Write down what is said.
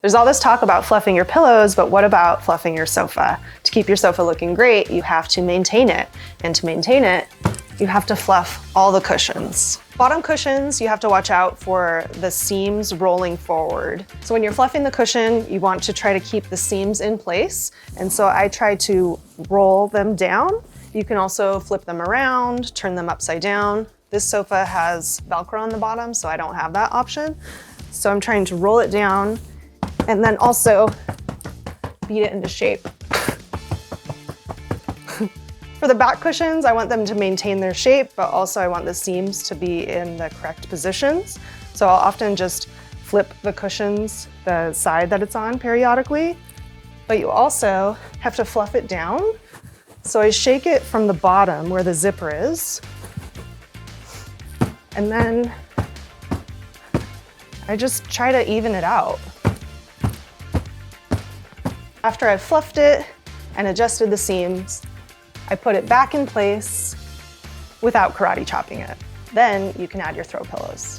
There's all this talk about fluffing your pillows, but what about fluffing your sofa? To keep your sofa looking great, you have to maintain it. And to maintain it, you have to fluff all the cushions. Bottom cushions, you have to watch out for the seams rolling forward. So when you're fluffing the cushion, you want to try to keep the seams in place. And so I try to roll them down. You can also flip them around, turn them upside down. This sofa has Velcro on the bottom, so I don't have that option. So I'm trying to roll it down and then also beat it into shape. For the back cushions, I want them to maintain their shape, but also I want the seams to be in the correct positions. So I'll often just flip the cushions the side that it's on periodically, but you also have to fluff it down. So I shake it from the bottom where the zipper is, and then I just try to even it out. After I've fluffed it and adjusted the seams, I put it back in place without karate chopping it. Then you can add your throw pillows.